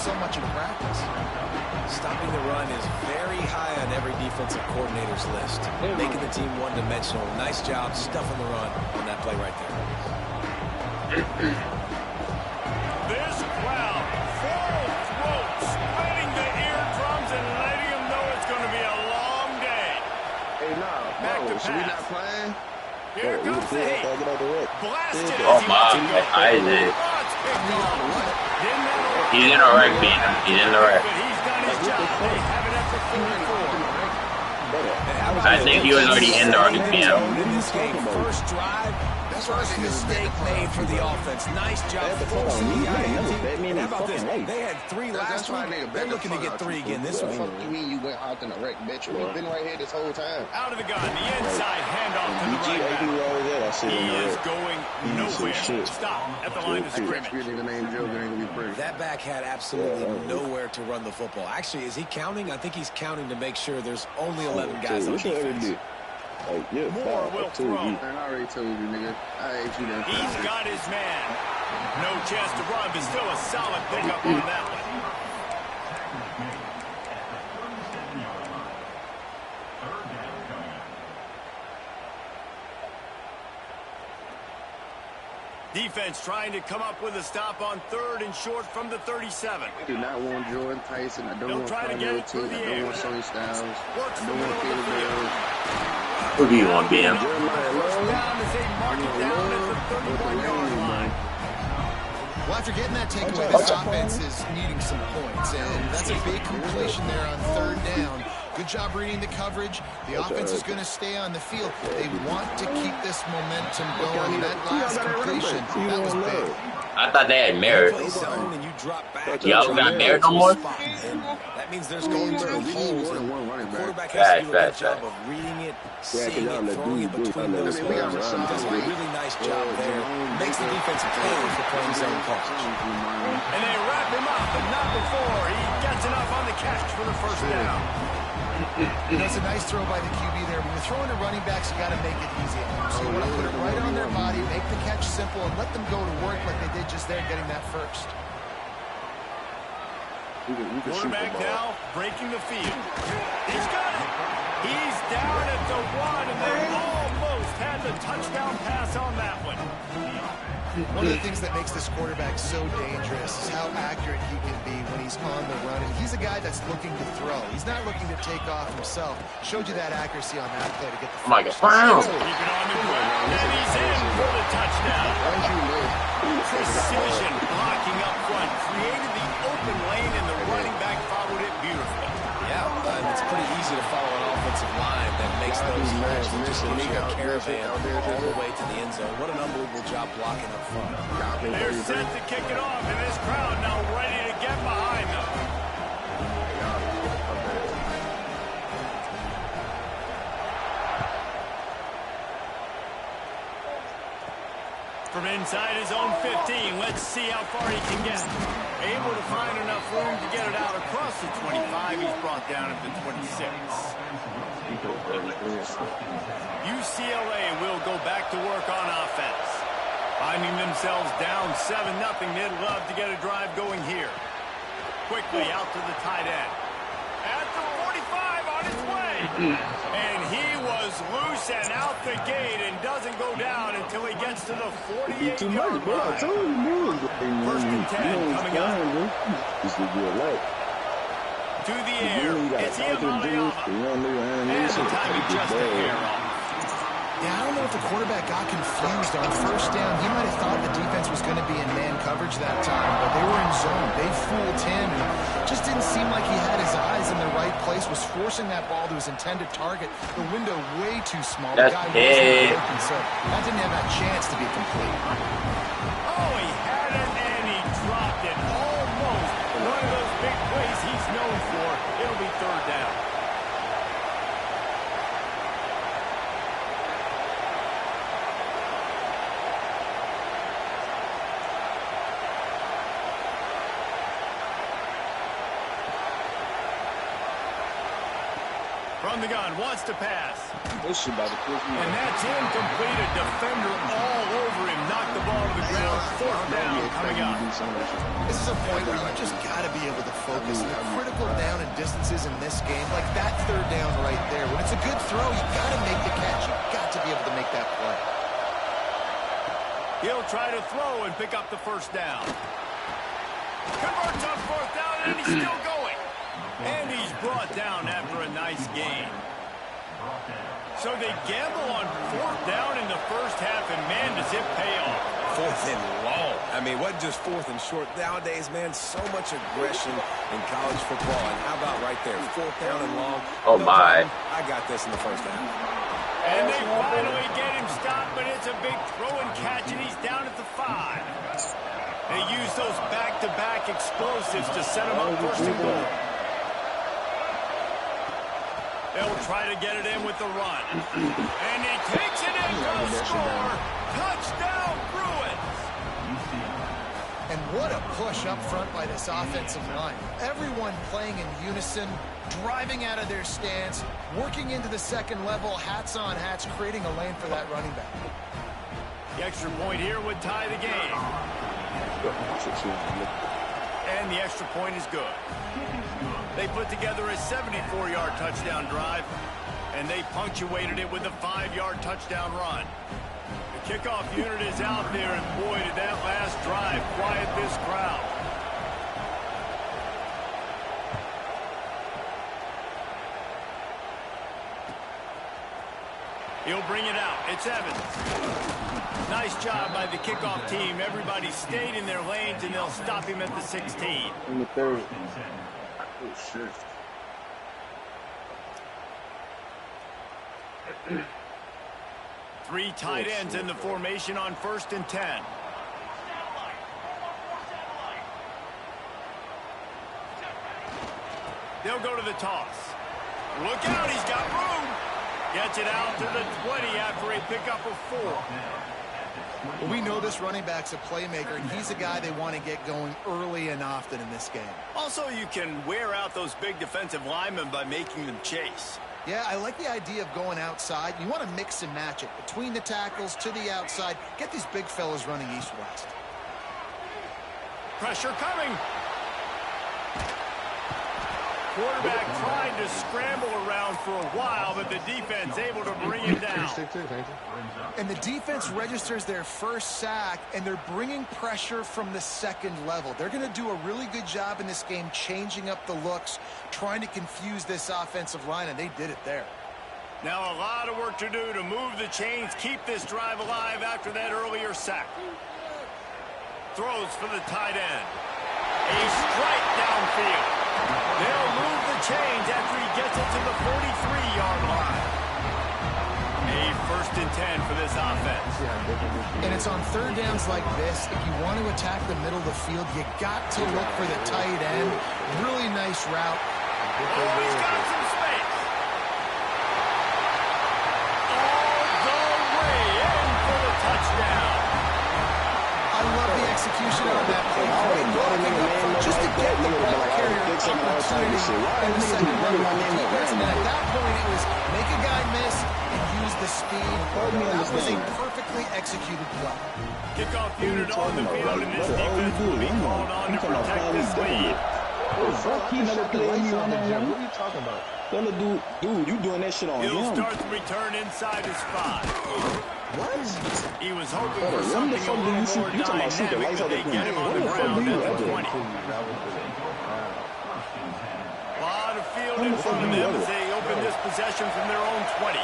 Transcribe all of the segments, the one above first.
so much in practice. Stopping the run is very high on every defensive coordinator's list. Making the team one-dimensional. Nice job stuffing the run on that play right there. This crowd, full throat, splitting the eardrums and letting them know it's going to be a long day. Hey, Back to should we pass. not playing? Here comes the heat. Blasted Oh as he my, lets it go. Isaac. Oh, it's picked off. He's in the wreck, beat him. He's in the wreck. But he's done his job. They have it at the 44. I think he was already in the RPM. In this game, first drive, first mistake made for the offense. Nice job forcing the INT. And how about this? They had 3 last week. They're looking to get 3 again this week. What the fuck you mean you went out in the wreck, bitch? We've been right here this whole time. Out of the gun, the inside handoff to the right back. He is going nowhere. Stop at the line of scrimmage. That back had absolutely nowhere to run the football. Actually, is he counting? I think he's counting to make sure there's only 11 guys on defense. Moore will throw. Man, I already told you, nigga. I hate you that. He's got his man. No chance to run, but still a solid pickup on that one. Defense trying to come up with a stop on 3rd and short from the 37. I do not want Jordan Tyson. I don't They'll want try to get it through the I don't air. want Sonny Styles. Works I the don't middle want of the Caleb field. Who do you want, BM? First down as they mark it down at the 31-yard line. Well, after getting that takeaway, this offense is needing some points, and that's a big completion there on 3rd down. Good job reading the coverage. The offense is going to stay on the field. They want to keep this momentum going. That last completion, that was big. I thought they had merit. Y'all got merit no more? That means there's going to be holes. The quarterback has to do a good job of reading it, seeing it, throwing it between those holes. Does a really nice job there. Makes the defense pay for playing zone coverage. And they wrap him up, but not before he gets enough on the catch for the first down. That's a nice throw by the QB there. When you're throwing to running backs, you got to make it easy. So you want to put it right on their body, make the catch simple, and let them go to work like they did just there, getting that first. Quarterback now breaking the field. He's got it. He's down at the 1, and they almost had the touchdown pass on that one. One of the things that makes this quarterback so dangerous is how accurate he can be when he's on the run. And he's a guy that's looking to throw. He's not looking to take off himself. Showed you that accuracy on that play to get the first. Wow. Keep it on the ground, and he's in for the touchdown. Precision blocking up front. Created the open lane, and the running back followed it beautifully. Yeah, it's pretty easy to follow an offensive line that makes those holes and just gives you a caravan all the way to the end zone. What an unbelievable job blocking up front. They're set to kick it off, and this crowd now ready to get behind them. From inside his own 15, let's see how far he can get. Able to find enough room to get it out across the 25. He's brought down at the 26. UCLA will go back to work on offense. Finding themselves down 7-0, they'd love to get a drive going here. Quickly out to the tight end. At the 45 on his way. And he was loose and out the gate and doesn't go down until he gets to the 48-yard line. 1st and 10 coming up. To the air. It's Iamaleava. And the timing just a hair off. Yeah, I don't know if the quarterback got confused on 1st down. He might have thought the defense was going to be in man coverage that time, but they were in zone. They fooled him and just didn't seem like he had his eyes in the right place, was forcing that ball to his intended target. The window way too small. The guy wasn't open, so that didn't have that chance to be complete. Oh, he had it and he dropped it. Almost one of those big plays he's known for. It'll be 3rd down. From the gun, wants to pass. This shit about to push me. And that's incomplete. A defender all over him. Knocked the ball to the ground. 4th down coming up. This is a point where you just got to be able critical down and distances in this game, like that third down right there. When it's a good throw, you got to make the catch. You've got to be able to make that play. He'll try to throw and pick up the first down. Converts on fourth down, and he's still going. And he's brought down after a nice gain. So they gamble on fourth down in the first half, and man, does it pay off. Fourth and long. I mean, what just fourth and short? Nowadays, man, so much aggression in college football. And how about right there, fourth down and long? Oh, my. I got this in the first half. And they finally get him stopped, but it's a big throw and catch, and he's down at the 5. They use those back-to-back explosives to set him up first and goal. They'll try to get it in with the run. And he takes it in for the score. Touchdown, Bruins! And what a push up front by this offensive line. Everyone playing in unison, driving out of their stance, working into the second level, hats on hats, creating a lane for that running back. The extra point here would tie the game. And the extra point is good. They put together a 74-yard touchdown drive, and they punctuated it with a 5-yard touchdown run. The kickoff unit is out there, and boy, did that last drive quiet this crowd. He'll bring it out. It's Evans. Nice job by the kickoff team. Everybody stayed in their lanes, and they'll stop him at the 16. In the third. Oh, shit. Three tight ends in the formation on 1st and 10. They'll go to the toss. Look out, he's got room. Gets it out to the 20 after a pickup of 4. Well, we know this running back's a playmaker, and he's a guy they want to get going early and often in this game. Also, you can wear out those big defensive linemen by making them chase. Yeah, I like the idea of going outside. You want to mix and match it. Between the tackles, to the outside. Get these big fellas running east-west. Pressure coming. Quarterback tried to scramble around for a while, but the defense able to bring him down. And the defense registers their first sack, and they're bringing pressure from the second level. They're going to do a really good job in this game changing up the looks, trying to confuse this offensive line, and they did it there. Now a lot of work to do to move the chains, keep this drive alive after that earlier sack. Throws for the tight end. A strike downfield. They'll move the chains after he gets it to the 43-yard line. A 1st and 10 for this offense. And it's on third downs like this. If you want to attack the middle of the field, you got to look for the tight end. Really nice route. Oh, he's got some space. All the way in for the touchdown. I love the execution on that play. Just to get the ball carrier opportunity in the second level defense. And at that point, it was make a guy miss and use the speed. That was a perfectly executed play. Kickoff unit on the field, and this defense will be called on to protect this lead. He never played me on that one. What are you talking about? Dude, you doing that shit on him. He'll start the return inside his 5. What? He was hoping for something a little more dynamic, but they get him on the ground at the 20. A lot of field in front of them as they open this possession from their own 20.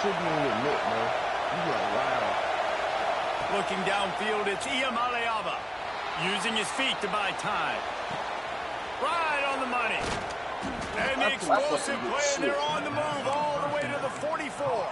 Should be in your lip, man. You got wild. Looking downfield, it's Iamaleava using his feet to buy time. Right on the money. And the explosive play, and they're on the move all the way to the 44.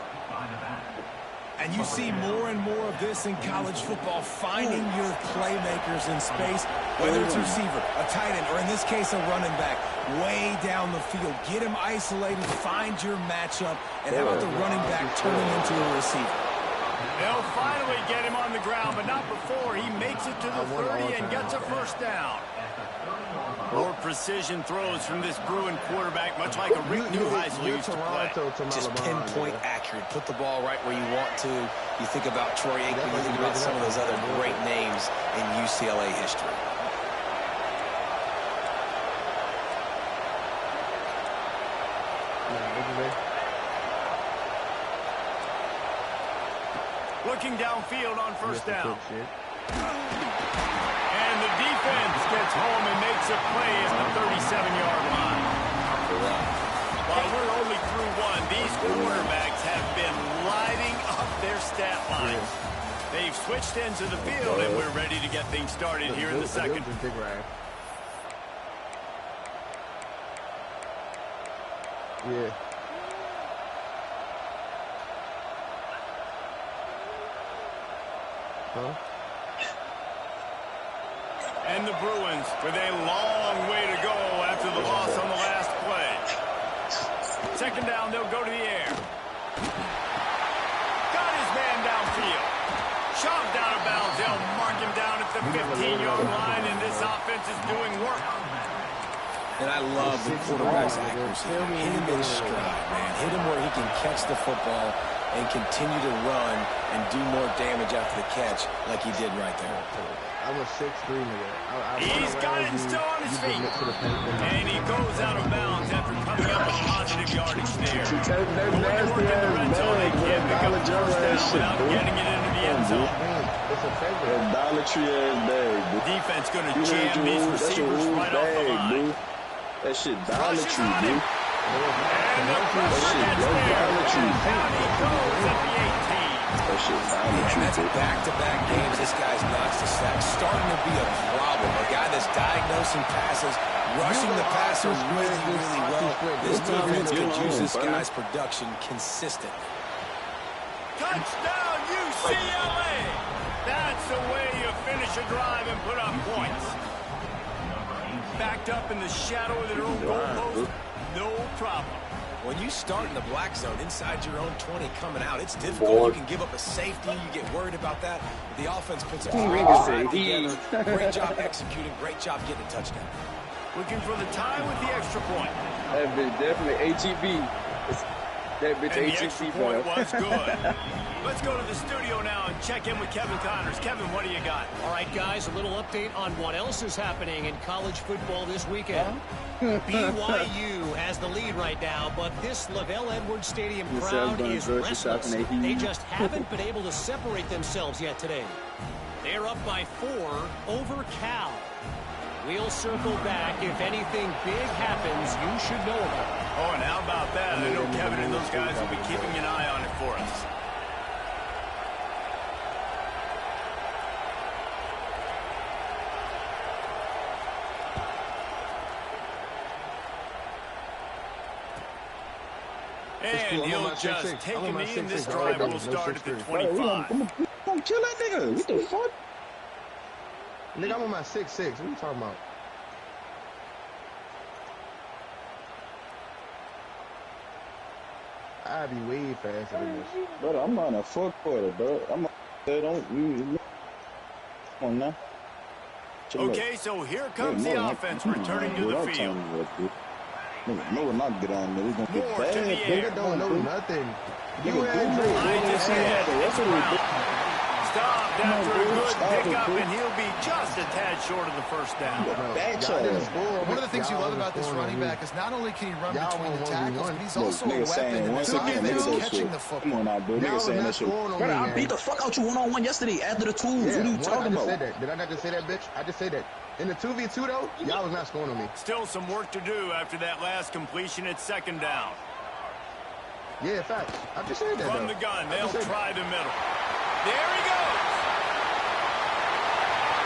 And you see more and more of this in college football, finding your playmakers in space, whether it's a receiver, a tight end, or in this case, a running back, way down the field. Get him isolated, find your matchup, and how about the running back turning into a receiver? They'll finally get him on the ground, but not before he makes it to the 30 and gets a first down. More precision throws from this Bruin quarterback, much like a Rick Neuheisel used to play. Just pinpoint accurate. Put the ball right where you want to. You think about Troy Aikman, you think about some of those other great names in UCLA history. man. Looking downfield on first down. And the defense gets home and makes a play at the 37-yard line. While we're only through one, these quarterbacks have been lighting up their stat lines. They've switched ends of the field, and we're ready to get things started here in the second. Yeah. Huh? And the Bruins with a long way to go after the loss on the last play. Second down, they'll go to the air. Got his man downfield. Shoved out of bounds. They'll mark him down at the 15-yard line, and this offense is doing work. And I love the quarterback's accuracy. Hit him in stride, man. Hit him where he can catch the football and continue to run and do more damage after the catch like he did right there. I was 6'3", nigga. He's got it still on his feet. And he goes out of bounds after coming up with positive yardage there. But when you work in the red zone, they can't pick up the first down without getting it into the end zone. Dollar Tree ass bag, dude. Defense going to jam these receivers right off the line. That shit Dollar Tree, dude. And the pressure gets there. Down he goes at the 18. That shit Dollar Tree, that's back-to-back games this guy's notched a sack. Starting to be a problem. A guy that's diagnosing passes, rushing the passer really, really well. This defense could use this guy's production consistently. Touchdown, UCLA! That's the way you finish a drive and put up points. Backed up in the shadow of their own goalpost, no problem. When you start in the black zone inside your own 20 coming out, it's difficult. You can give up a safety. You get worried about that. The offense puts a great drive together. Great job executing. Great job getting a touchdown. Looking for the tie with the extra point. That bitch definitely ATB. That bitch And ATB, the extra point was good. Let's go to the studio now and check in with Kevin Connors. Kevin, what do you got? All right, guys, a little update on what else is happening in college football this weekend. BYU has the lead right now, but this Lavelle Edwards Stadium crowd is restless. They just haven't been able to separate themselves yet today. They're up by 4 over Cal. We'll circle back. If anything big happens, you should know about it. Oh, and how about that? I know Kevin and those guys will be keeping an eye on it for us. And he'll just take a knee, and this drive will start at the 25. Don't kill that nigga. What the fuck? Nigga, I'm on my 6'6". What are you talking about? I'd be way faster than this. Brother, I'm on a fourth quarter, bro. I'm on. Come on now. Okay, so here comes the offense returning to the field. No, we're not good on there. We're gonna get bad. Nigga don't know nothing. You Stopped after a good pickup, and he'll be just a tad short of the first down. One of the things you love about this running back is not only can he run between the tackles, but he's also a weapon in this offense catching the football. Come on now, bro. Nigga saying that shit. Brother, I beat the fuck out you one-on-one yesterday after the twos. What are you talking about? Did I not just say that, bitch? I just said that. In the 2v2, though, y'all was not scoring on me. Still some work to do after that last completion at second down. Yeah, facts. I just said that, From the gun, they'll try the middle. There he goes.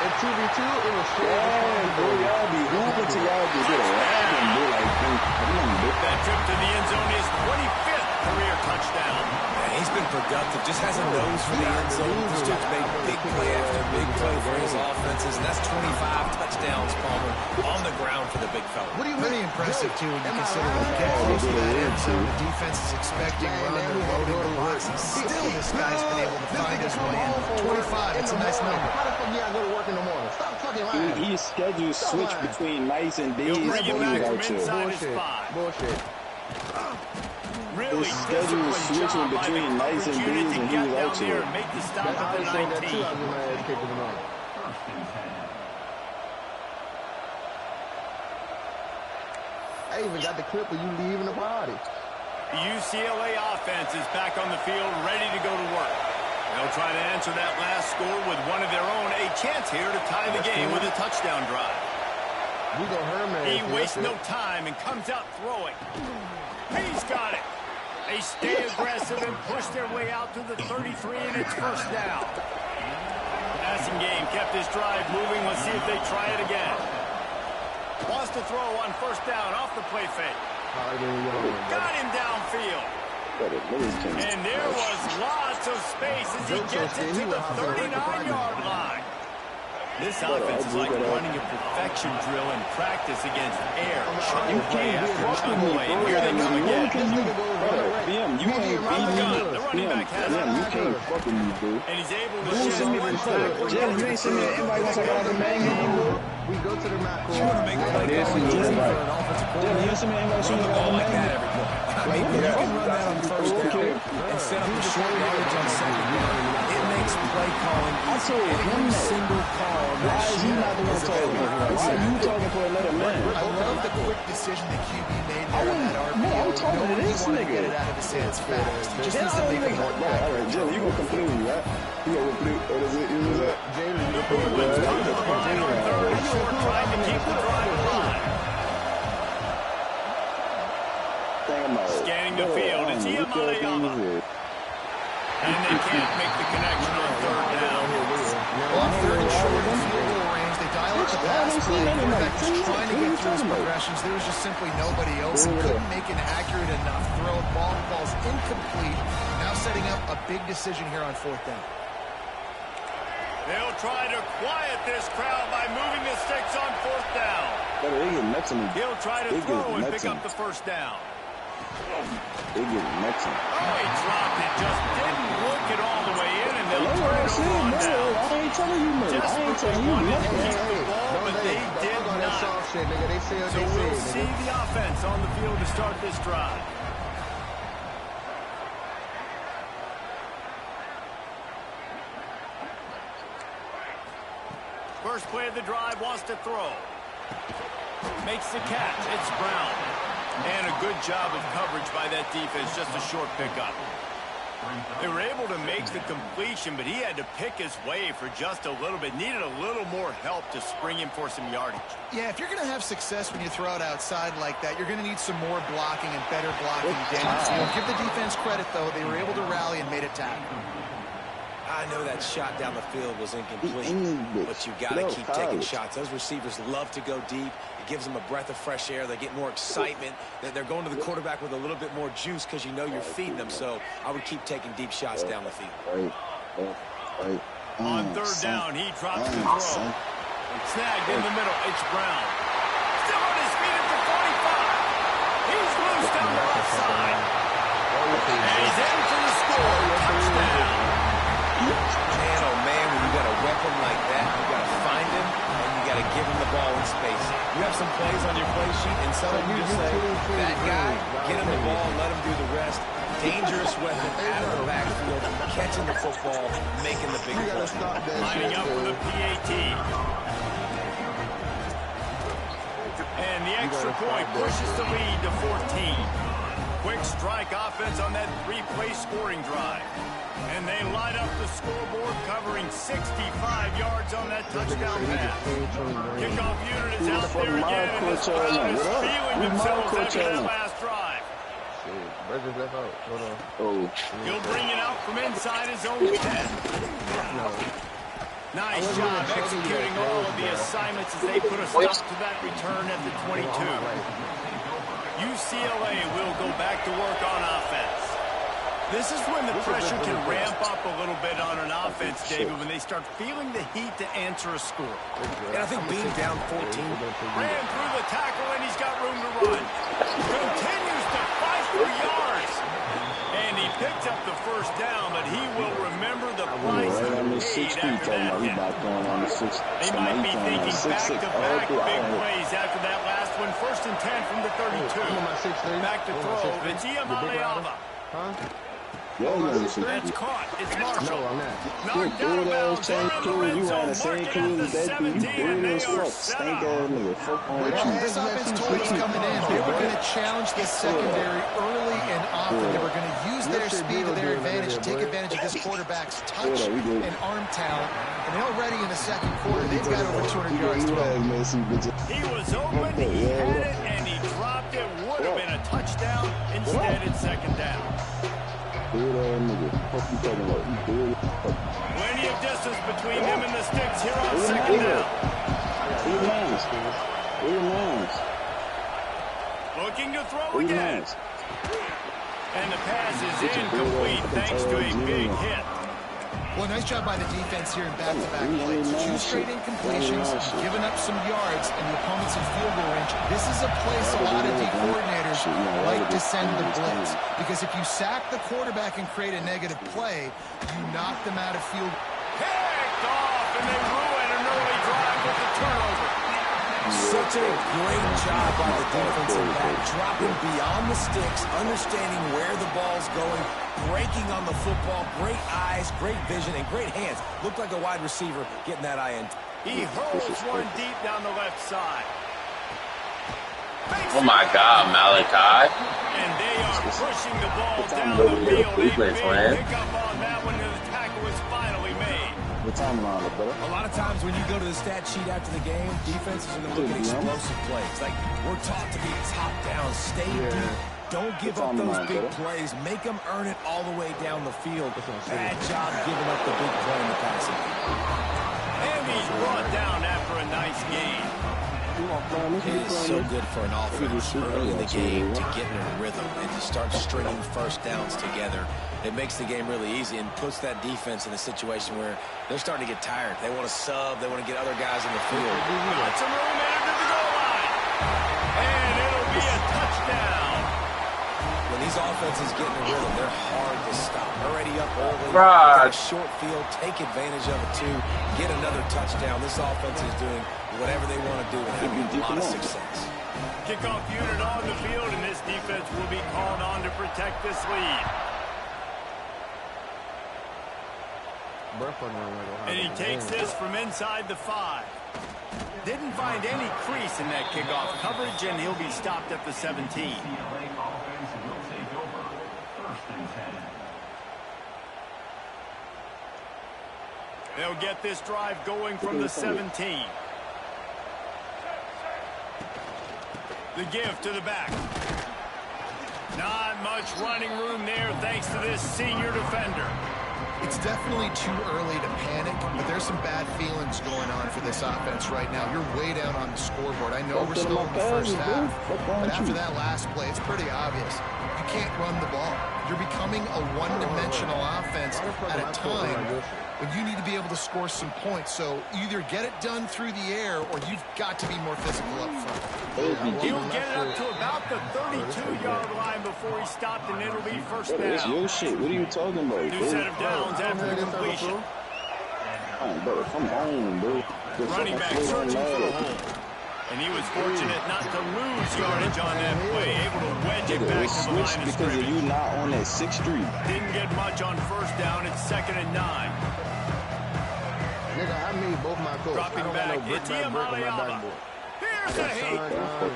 In 2v2, it was straight. Bro, y'all be hooping till y'all just get a random, bro. Like, come on, bro. That trip to the end zone is 25th career touchdown. Man, he's been productive. Just has a nose for the end zone. This dude's made big play after big play for his offenses, and that's 25 touchdowns, Palmer, on the ground for the big fella. What do you mean? Pretty impressive, too, when you consider when you get close to that end zone. The defense is expecting run, they're loading the box, and still this guy's been able to find his way in. 25, it's a nice number. How the fuck you gotta go to work in the morning? Stop fucking lying. His schedule switch between nights and days. He'll bring it back from inside his Bullshit. spot. Bullshit. Really His schedule was switching between nights and days, and he was out there to and make the stop I at the was saying that too. 19. I was my ass kicked in the morning. I even got the clip of you leaving the party. The UCLA offense is back on the field, ready to go to work. They'll try to answer that last score with one of their own. A chance here to tie the game with a touchdown drive. He wastes no time and comes out throwing. He's got it. They stay aggressive and push their way out to the 33, and it's first down. Passing game kept this drive moving. Let's see if they try it again. Wants to throw on first down off the play fake. Got him downfield. And there was lots of space as he gets it to the 39-yard line. This offense is like running a perfection drill in practice against air. Chunk play after chunk play. And here they come again. You can't beat me. The running back has it. You can't fucking me, dude. And he's able to send one tackle. Jalen, you ain't send me an invite once I got out the main game, bro. We go to the mat. You want to make play calling easy for an offensive Jalen, you send me an invite run the ball like that every play. I mean, you can run that on first down and set up the short yardage on second down. It makes play calling easy. Every single call on that sheet is available. Why are you talking for another man? I love the quick decision the QB made there on that RPO. I'm talking to this He wanted to get nigga. it out of his hands fast. He just needs to make it work. All right, Jalen, you gonna complete me, right? You gonna complete? What is it? You that? The Bruins come to the line on third and short, trying to keep the drive alive. Scanning the field, it's Iamaleava. And they can't make the connection on third down. Well, on third and short in field goal range, they dial up the pass play. Quarterback was trying to get through his progressions. There was just simply nobody else. He couldn't make an accurate enough throw. Ball falls incomplete. Now setting up a big decision here on fourth down. They'll try to quiet this crowd by moving the sticks on fourth down. He'll try to throw and pick up the first down. They get Mexican. Oh, he dropped it. Just didn't look it all the way in, and they'll turn it over on down. I ain't telling you, man. Desperately wanted to keep the ball, but they did not. So we'll see the offense on the field to start this drive. First play of the drive, wants to throw. Makes the catch. It's Brown. And a good job of coverage by that defense, just a short pickup. They were able to make the completion, but he had to pick his way for just a little bit. Needed a little more help to spring him for some yardage. Yeah, if you're going to have success when you throw it outside like that, you're going to need some more blocking and better blocking downfield. Give the defense credit, though. They were able to rally and made a tackle. I know that shot down the field was incomplete, but you got to keep taking shots. Those receivers love to go deep. It gives them a breath of fresh air. They get more excitement. They're going to the quarterback with a little bit more juice because you know you're feeding them. So I would keep taking deep shots down the field. On third down, he drops the throw. Snagged in the middle. It's Brown. Still on his feet at the 45. He's loose down the left side. And he's in for the score. Touchdown. Man, oh man, when you got a weapon like that, you got to find him and you got to give him the ball in space. You have some plays on your play sheet, and some of them just say, that guy, get him the ball, let him do the rest. Dangerous weapon out of the backfield, catching the football, making the big play. Lining up for the PAT. And the extra point pushes the lead to 14. Quick strike offense on that three-play scoring drive. And they light up the scoreboard, covering 65 yards on that touchdown pass. Kickoff unit is out there again, and this crowd is feeling themselves after that last drive. He'll bring it out from inside his own 10. Nice job executing all of the assignments as they put a stop to that return at the 22. UCLA will go back to work on offense. This is when the pressure can ramp up a little bit on an offense, David, when they start feeling the heat to answer a score. And I think being down 14. Ran through the tackle, and he's got room to run. Continues to fight for yards. And he picked up the first down, but he will remember the price he paid after that hit. They might be thinking back-to-back big plays after that last one. First and 10 from the 32. Back to throw. It's Iamaleava. That's caught. It's Marshall. No, I'm not. Knocked out of bounds. They're in the red zone. Marking at the 17, and they are set up. This offense told us coming in, they were going to challenge the secondary early and often. They were going to use their speed to their advantage, take advantage of this quarterback's touch and arm talent. And already in the second quarter, they've got over 200 yards thrown. He was open, he had it, and he dropped it. Would have been a touchdown. Instead, it's second down. Plenty of distance between them and the sticks here on second down. Looking to throw again. And the pass is incomplete thanks to a big hit. Well, nice job by the defense here in back-to-back plays. 2 straight incompletions, giving up some yards, and the opponent's in field goal range. This is a place a lot of D coordinators like to send the blitz. Because if you sack the quarterback and create a negative play, you knock them out of field. Picked off, and they ruin an early drive with the turnover. Such a great job by the defensive back, dropping beyond the sticks, understanding where the ball's going, breaking on the football, great eyes, great vision, and great hands. Looked like a wide receiver getting that eye in. He hurls one deep down the left side. Oh my God, Malachi. And they are pushing the ball down the field. They pick up on that one, and the tackle is finally made. A lot of times when you go to the stat sheet after the game, defenses are going to look at explosive plays. Like, we're taught to be top down, stay deep, don't give up those big plays, make them earn it all the way down the field. Bad job giving up the big play in the passing. And he's brought down after a nice game. It is so good for an offense early in the game to get in a rhythm and to start stringing first downs together. It makes the game really easy and puts that defense in a situation where they're starting to get tired. They want to sub. They want to get other guys in the field. Got some room into the goal line. And it'll be a touchdown. When these offenses get in a rhythm, they're hard to stop. Already up early. Right. Got a short field. Take advantage of it, too. Get another touchdown. This offense is doing whatever they want to do and having a lot of success. Kickoff unit on the field, and this defense will be called on to protect this lead. And he takes this from inside the 5. Didn't find any crease in that kickoff coverage, and he'll be stopped at the 17. They'll get this drive going from the 17. The give to the back. Not much running room there thanks to this senior defender. It's definitely too early to panic, but there's some bad feelings going on for this offense right now. You're way down on the scoreboard. I know we're still in the first half, but after that last play, it's pretty obvious. You can't run the ball. You're becoming a one-dimensional offense at a time when you need to be able to score some points. So either get it done through the air or you've got to be more physical up front. He'll get it up to about the 32-yard line before he stopped, and it'll be first down. That's your shit. What are you talking about? New set of downs after the completion. Bro, come on, bro. Running back searching for the hole. And he was fortunate not to lose yardage on that play, able to wedge it back to the line of scrimmage. Because of you not on that 6th Street. Didn't get much on first down. It's 2nd and 9. Nigga, I need both my coats. Dropping back, it's Iamaleava. Here's a hit.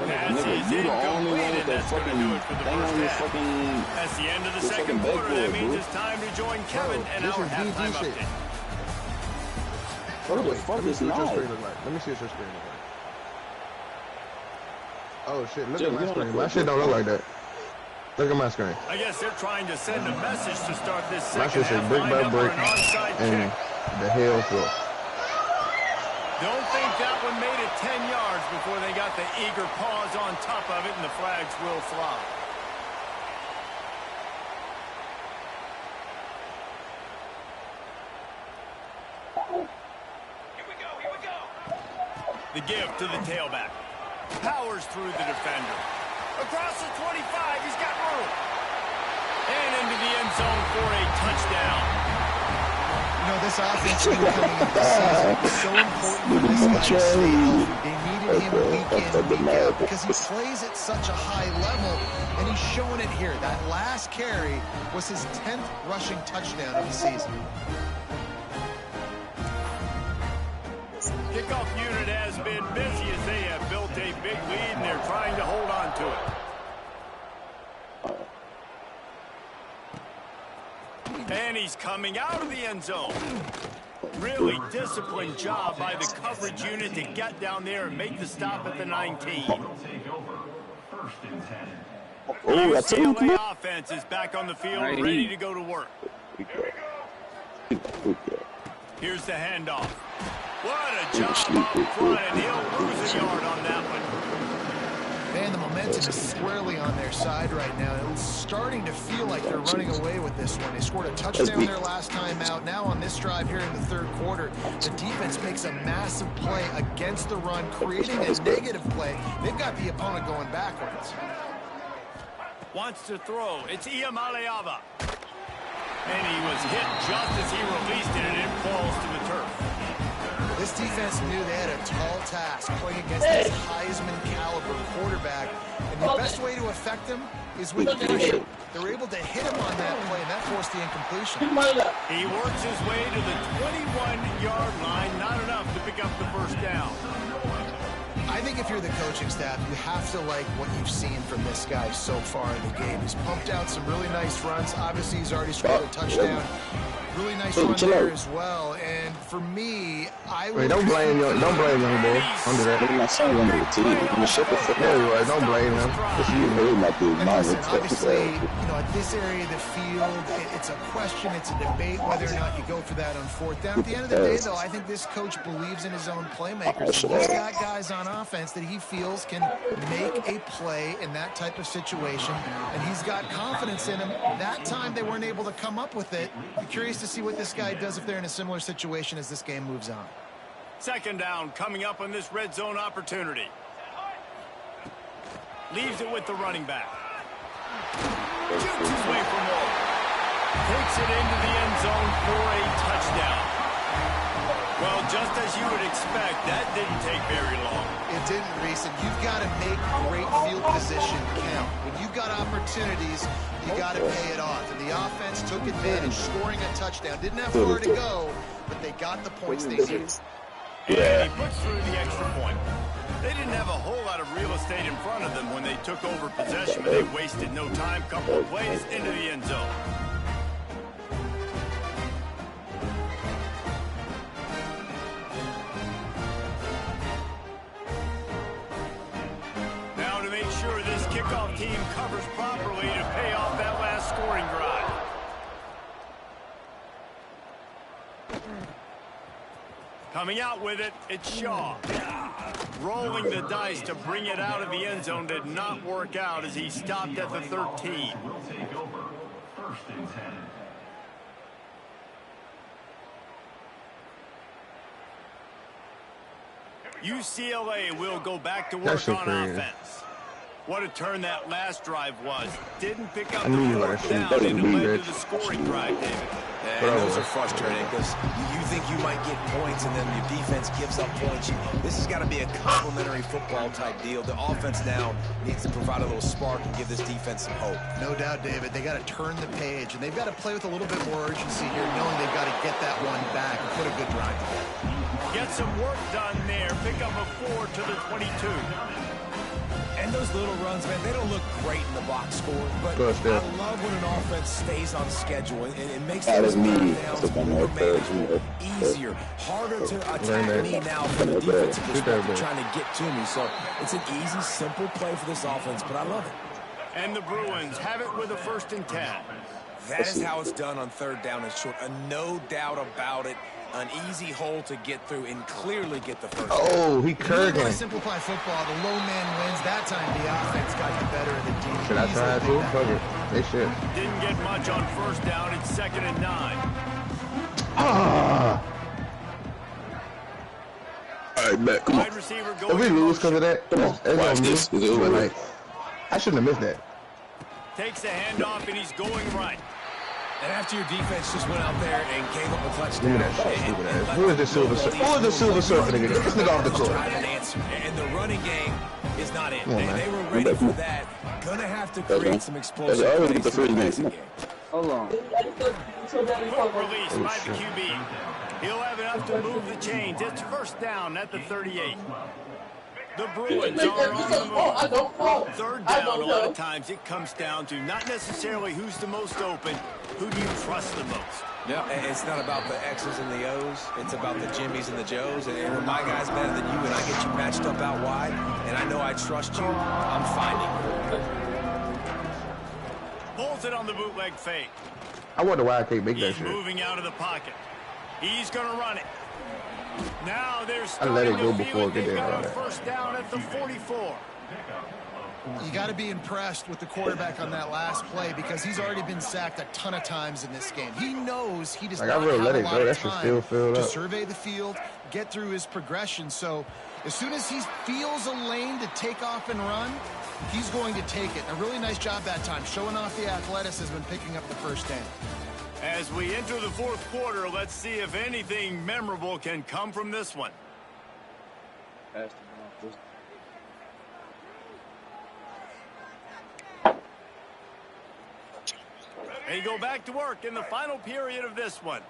Pass Nigga, is you the only one incomplete, with and that that's going to fucking do it for the thing on your first half. fucking... That's the end of the your second fucking quarter. That backboard, means bro. it's time to join Kevin and our halftime update. What the fuck is not? Let me see what your screen looks like. Oh shit, look at my screen. My shit don't look like that. Look at my screen. I guess they're trying to send a message to start this My second shit says half. brick Lined by up for brick an onside and kick. the hell for. Don't think that one made it 10 yards before they got the eager paws on top of it, and the flags will fly. Here we go. The give to the tailback. Powers through the defender. Across the 25, he's got room. And into the end zone for a touchdown. know, this offense coming into the season was so important for this guy to stay healthy. They needed him week in, week out, because he plays at such a high level, and he's showing it here. That last carry was his 10th rushing touchdown of the season. Kickoff unit has been busy as they have built a big lead, and they're trying to hold on to it. And he's coming out of the end zone. Really disciplined job by the coverage unit to get down there and make the stop at the 19. UCLA offense is back on the field, ready to go to work. Here's the handoff. What a job up front, and he'll lose a yard on that one. Man, the momentum is squarely on their side right now. It's starting to feel like they're running away with this one. They scored a touchdown their last time out. Now on this drive here in the third quarter, the defense makes a massive play against the run, creating a negative play. They've got the opponent going backwards. Wants to throw. It's Iamaleava. And he was hit just as he released it, and it falls to the turf. This defense knew they had a tall task playing against this Heisman caliber quarterback, and the best way to affect him is with pressure. They were able to hit him on that play, and that forced the incompletion. He works his way to the 21-yard line, not enough to pick up the first down. I think if you're the coaching staff, you have to like what you've seen from this guy so far in the game. He's pumped out some really nice runs. Obviously, he's already scored a touchdown. Really nice run there as well. And for me, I would... Wait, don't blame young boy. Under that. Look at my son under the team. There you are. Don't blame him. It's you. Listen, obviously, you know, at this area of the field, it's a question, it's a debate whether or not you go for that on fourth down. At the end of the day, though, I think this coach believes in his own playmakers. He's got guys on offense that he feels can make a play in that type of situation, and he's got confidence in him. That time they weren't able to come up with it. I'm curious to see what this guy does if they're in a similar situation as this game moves on. Second down coming up on this red zone opportunity. Leaves it with the running back. Shoots his way for more. Takes it into the end zone for a touchdown. Well, just as you would expect, that didn't take very long. It didn't, Reese, and you've got to make great field position count. When you've got opportunities, you got to pay it off. And the offense took advantage, scoring a touchdown. Didn't have far to go, but they got the points they needed. And he puts through the extra point. They didn't have a whole lot of real estate in front of them when they took over possession, but they wasted no time. Couple of plays into the end zone. Now to make sure this kickoff team covers properly to pay off that last scoring drive. Coming out with it, it's Shaw. Rolling the dice to bring it out of the end zone did not work out as he stopped at the 13. UCLA will go back to work on offense. What a turn that last drive was. Didn't pick up the fourth down and it led to the scoring drive, David. And those are frustrating because you think you might get points and then your defense gives up points. This has got to be a complementary football type deal. The offense now needs to provide a little spark and give this defense some hope. No doubt, David. They got to turn the page, and they've got to play with a little bit more urgency here, knowing they've got to get that one back and put a good drive together. Get some work done there. Pick up a 4 to the 22. And those little runs, man, they don't look great in the box score, but I love when an offense stays on schedule, and it makes those downs more manageable, easier, harder to attack me now from the defensive perspective trying to get to me. So it's an easy, simple play for this offense, but I love it. And the Bruins have it with a 1st and 10. That is how it's done on third down and short. No doubt about it. An easy hole to get through and clearly get the first. Oh, he curved him. Simplify football. The low man wins. That time the offense got the better of the team. Should I try to cover? They should. Didn't get much on 1st down. It's 2nd and 9. Ah. All right, back. Come on. Wide receiver going. If we lose because of that, come on. Watch this. Like, I shouldn't have missed that. Takes a handoff and he's going right. And after your defense just went out there and gave up a touchdown. Look at that shit, stupid ass. Who is the Silver Surfer? Who is the Silver Surfer nigga? Get this nigga off the court. And the running game is not in. They were ready for that. Gonna have to create some explosive plays. Hold on. Quick release by the QB. He'll have enough to move the chains. It's first down at the 38. The Bruins are on the move. Third down, a lot of times it comes down to not necessarily who's the most open, who do you trust the most? Yeah, it's not about the X's and the O's. It's about the Jimmies and the Joes. And when my guy's better than you and I get you matched up out wide, and I know I trust you, I'm finding you. Pulls it on the bootleg fake. I wonder why I can't make that He's shit. moving out of the pocket. He's going to run it. Now there's I let it go before it get there. First down at the 44. You got to be impressed with the quarterback on that last play because he's already been sacked a ton of times in this game. He knows he does not have a lot of time to survey the field, get through his progression. So as soon as he feels a lane to take off and run, he's going to take it. A really nice job that time, showing off the athleticism and picking up the first down. As we enter the fourth quarter, let's see if anything memorable can come from this one. They go back to work in the final period of this one.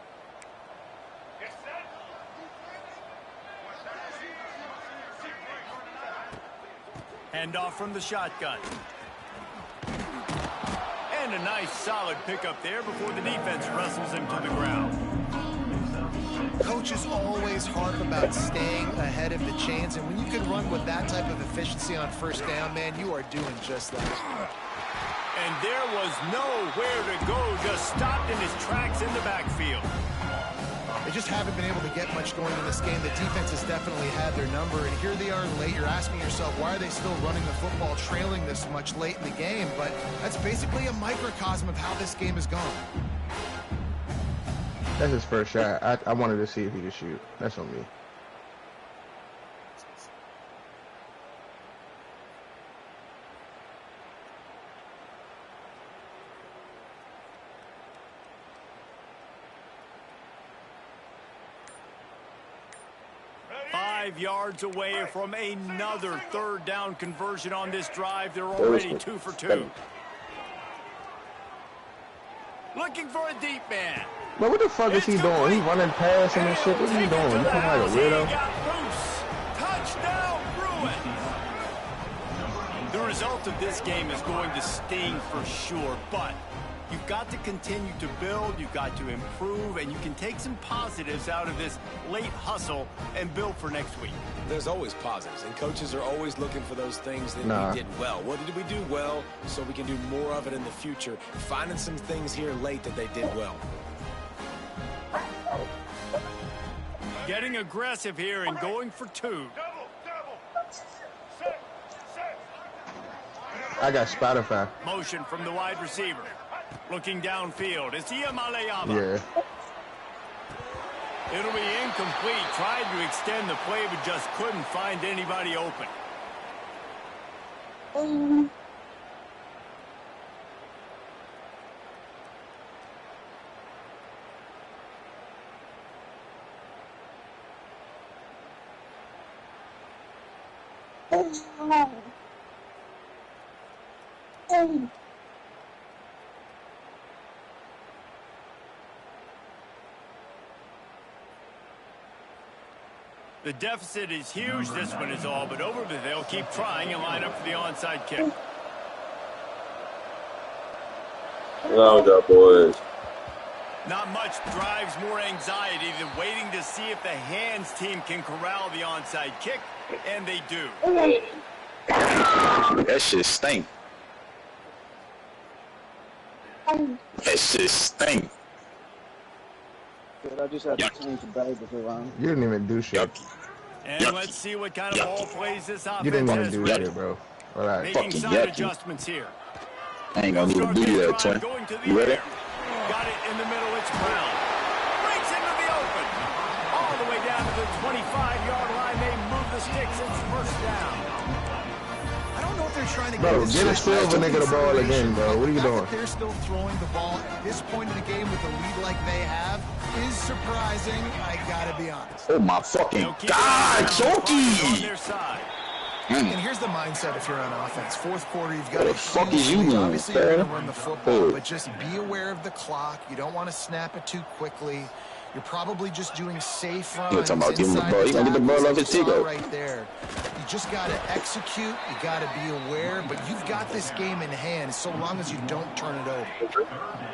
Handoff from the shotgun. And a nice solid pickup there before the defense wrestles him to the ground. Coaches always harp about staying ahead of the chains, and when you can run with that type of efficiency on first down, man, you are doing just that. And there was nowhere to go, just stopped in his tracks in the backfield. They just haven't been able to get much going in this game. The defense has definitely had their number, and here they are late. You're asking yourself, why are they still running the football, trailing this much late in the game? But that's basically a microcosm of how this game has gone. That's his first shot. I wanted to see if he could shoot. That's on me. Yards away from another third down conversion on this drive. They're already 2 for 2. Looking for a deep man. But what the fuck is he doing? He running past him and shit. What are you doing? You come like a weirdo? Touchdown, Bruins. The result of this game is going to sting for sure, but you've got to continue to build, you've got to improve, and you can take some positives out of this late hustle and build for next week. There's always positives, and coaches are always looking for those things that we did well. What did we do well so we can do more of it in the future? Finding some things here late that they did well. Getting aggressive here and going for 2. I got Spotify. Motion from the wide receiver. Looking downfield. It's Iamaleava. Yeah. It'll be incomplete. Tried to extend the play, but just couldn't find anybody open. The deficit is huge. This one is all but over, but they'll keep trying and line up for the onside kick. Well done, boys. Not much drives more anxiety than waiting to see if the hands team can corral the onside kick, and they do. That shit stink. That shit stink. I just have to change the bag around. You didn't even do shit. And let's see what kind of ball plays this offense. You didn't even has do ready. shit, bro. All right. Making side adjustments here. I ain't gonna need to do that, Twin. You ready? Got it in the middle. It's Brown. Breaks into the open. All the way down to the 25-yard line. They move the sticks. It's first down. I don't know if they're trying to bro, get a silver nigga the ball again, bro. What are you doing? They're still throwing the ball at this point in the game with the lead like they have is surprising. I gotta be honest. Oh my fucking God, Choki! And here's the mindset if you're on offense. Fourth quarter, you've got what the fuck is you doing? Obviously, you're going to run the football, but just be aware of the clock. You don't want to snap it too quickly. You're probably just doing safe runs. You're talking about giving the ball. You're going to get the ball off his Tigo. Right there. You just got to execute. You got to be aware, but you've got this game in hand so long as you don't turn it over.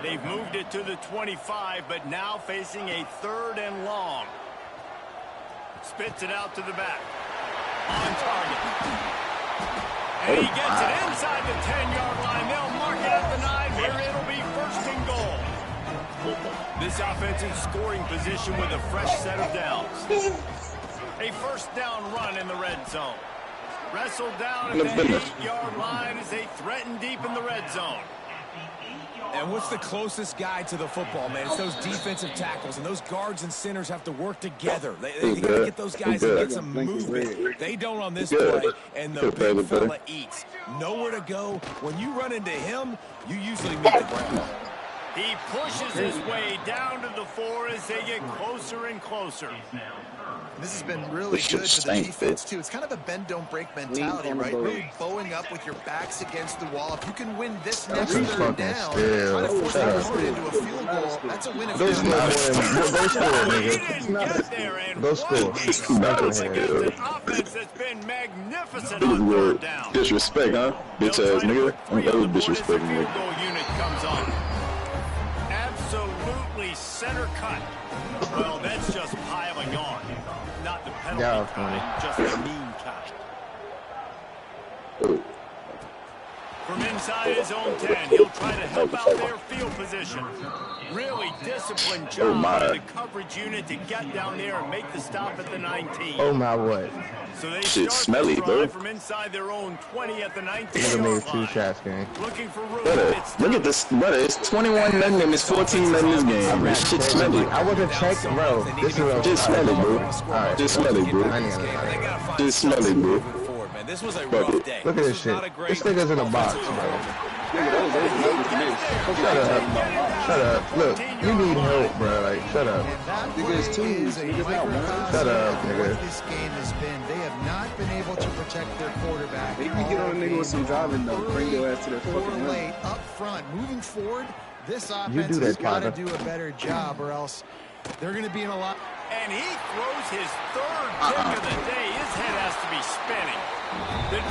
They've moved it to the 25, but now facing a 3rd and long. Spits it out to the back. On target. And he gets it inside the 10-yard line. They'll mark it at the 9. Here it'll be 1st and goal. This offense in scoring position with a fresh set of downs. A 1st down run in the red zone. Wrestled down at the 8-yard line as they threaten deep in the red zone. And what's the closest guy to the football, man? It's those defensive tackles, and those guards and centers have to work together. They got to get those guys and get some movement. They don't on this play, and the big fella eats. Nowhere to go. When you run into him, you usually meet the ground. He pushes his way down to the 4 as they get closer and closer. This has been really good for the defense, too. It's kind of a bend-don't-break mentality, right? Really bowing up with your backs against the wall. If you can win this next 3rd down, try to force the opponent into a field goal, that's a win. Go score, nigga. Go score. An offense that's been magnificent on 3rd down. Disrespect, huh? Bitch-ass nigga. That was disrespect, nigga. Field goal unit comes on. Absolutely center cut. Well, that's just piling on. Not the penalty cut, just a mean cut. From inside his own 10, he'll try to help out their field position. Really disciplined job by the coverage unit to get down there and make the stop at the 19. Oh my what? So they shit start smelly, bro. from inside their own 20 at the 19. Made 2 shots, gang. Looking for room. Look at this, brother. It's 21 nothing and it's 14 nothing this game. This shit smelly. I wasn't checking, bro. This is just smelly, bro. Just smelly, bro. Just smelly, bro. This was a rough day. Look at this shit. This nigga's in a box, bro. Shut up. Look, you need help, bro. Like, shut up. Niggas too. Shut up, nigga. This game has been. They have not been able to protect their quarterback. Maybe get on a nigga with some driving though. Bring your ass to their fucking late up front. Moving forward, this offense has got to do a better job, or else they're going to be in a lot. And he throws his 3rd pick of the day. His head has to be spinning. The